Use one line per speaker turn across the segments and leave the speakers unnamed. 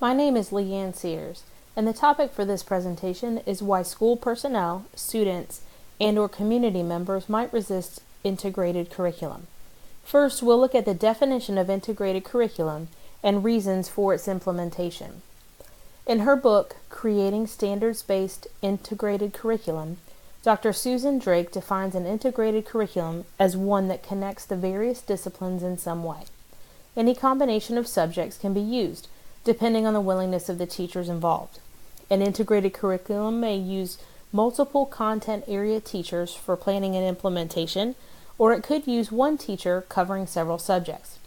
My name is Leanne Sears, and the topic for this presentation is why school personnel, students, and/or community members might resist integrated curriculum. First, we'll look at the definition of integrated curriculum and reasons for its implementation. In her book, Creating Standards-Based Integrated Curriculum, Dr. Susan Drake defines an integrated curriculum as one that connects the various disciplines in some way. Any combination of subjects can be used, depending on the willingness of the teachers involved. An integrated curriculum may use multiple content area teachers for planning and implementation, or it could use one teacher covering several subjects.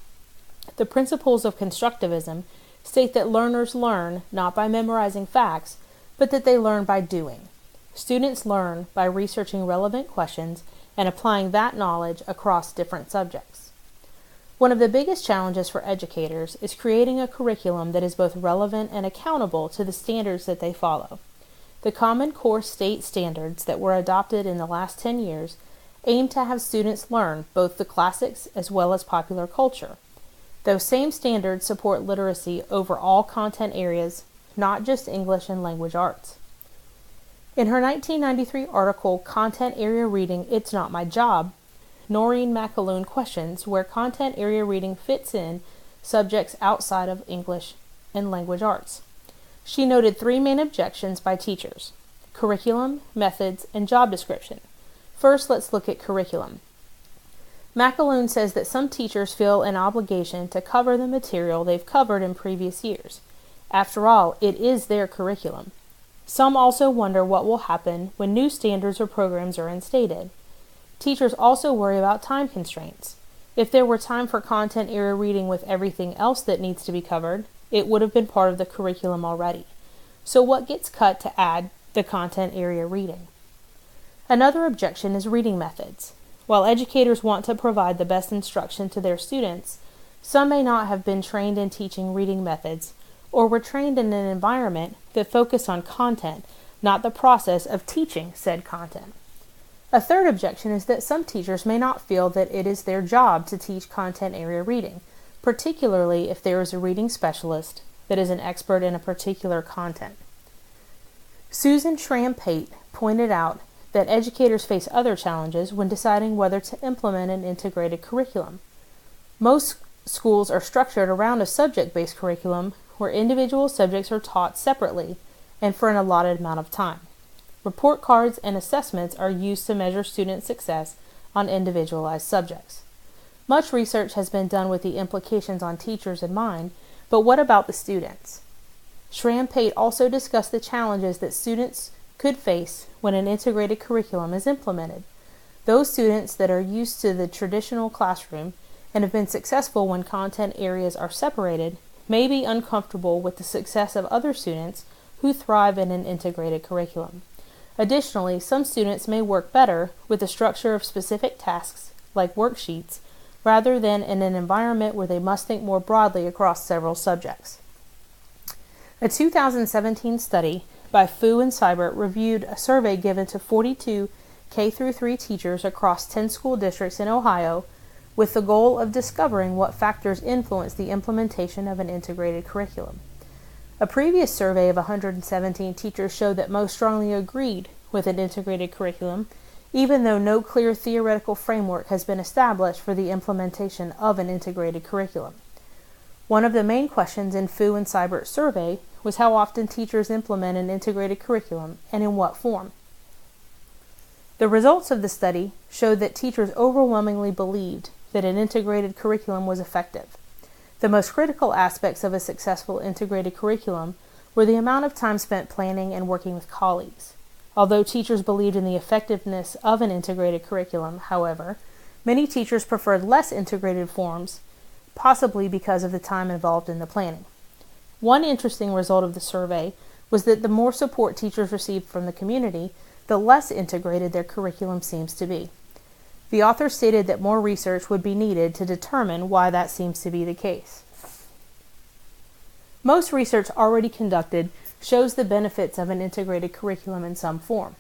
The principles of constructivism state that learners learn not by memorizing facts, but that they learn by doing. Students learn by researching relevant questions and applying that knowledge across different subjects. One of the biggest challenges for educators is creating a curriculum that is both relevant and accountable to the standards that they follow. The Common Core state standards that were adopted in the last 10 years aim to have students learn both the classics as well as popular culture. Those same standards support literacy over all content areas, not just English and language arts. In her 1993 article, Content Area Reading, It's Not My Job, Noreen McAloon questions where content area reading fits in subjects outside of English and language arts. She noted three main objections by teachers: curriculum, methods, and job description. First, let's look at curriculum. McAloon says that some teachers feel an obligation to cover the material they've covered in previous years. After all, it is their curriculum. Some also wonder what will happen when new standards or programs are instated. Teachers also worry about time constraints. If there were time for content area reading with everything else that needs to be covered, it would have been part of the curriculum already. So what gets cut to add the content area reading? Another objection is reading methods. While educators want to provide the best instruction to their students, some may not have been trained in teaching reading methods or were trained in an environment that focused on content, not the process of teaching said content. A third objection is that some teachers may not feel that it is their job to teach content area reading, particularly if there is a reading specialist that is an expert in a particular content. Susan Schramm-Pate pointed out that educators face other challenges when deciding whether to implement an integrated curriculum. Most schools are structured around a subject-based curriculum where individual subjects are taught separately and for an allotted amount of time. Report cards and assessments are used to measure student success on individualized subjects. Much research has been done with the implications on teachers in mind, but what about the students? Schramm-Pate also discussed the challenges that students could face when an integrated curriculum is implemented. Those students that are used to the traditional classroom and have been successful when content areas are separated may be uncomfortable with the success of other students who thrive in an integrated curriculum. Additionally, some students may work better with the structure of specific tasks, like worksheets, rather than in an environment where they must think more broadly across several subjects. A 2017 study by Fu and Seibert reviewed a survey given to 42 K-3 teachers across 10 school districts in Ohio with the goal of discovering what factors influence the implementation of an integrated curriculum. A previous survey of 117 teachers showed that most strongly agreed with an integrated curriculum, even though no clear theoretical framework has been established for the implementation of an integrated curriculum. One of the main questions in Fu and Seibert's survey was how often teachers implement an integrated curriculum and in what form. The results of the study showed that teachers overwhelmingly believed that an integrated curriculum was effective. The most critical aspects of a successful integrated curriculum were the amount of time spent planning and working with colleagues. Although teachers believed in the effectiveness of an integrated curriculum, however, many teachers preferred less integrated forms, possibly because of the time involved in the planning. One interesting result of the survey was that the more support teachers received from the community, the less integrated their curriculum seems to be. The author stated that more research would be needed to determine why that seems to be the case. Most research already conducted shows the benefits of an integrated curriculum in some form.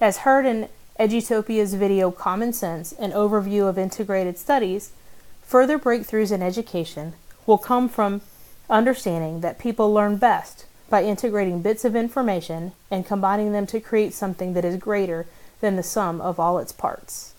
As heard in Edutopia's video Common Sense, an overview of integrated studies, further breakthroughs in education will come from understanding that people learn best by integrating bits of information and combining them to create something that is greater than the sum of all its parts.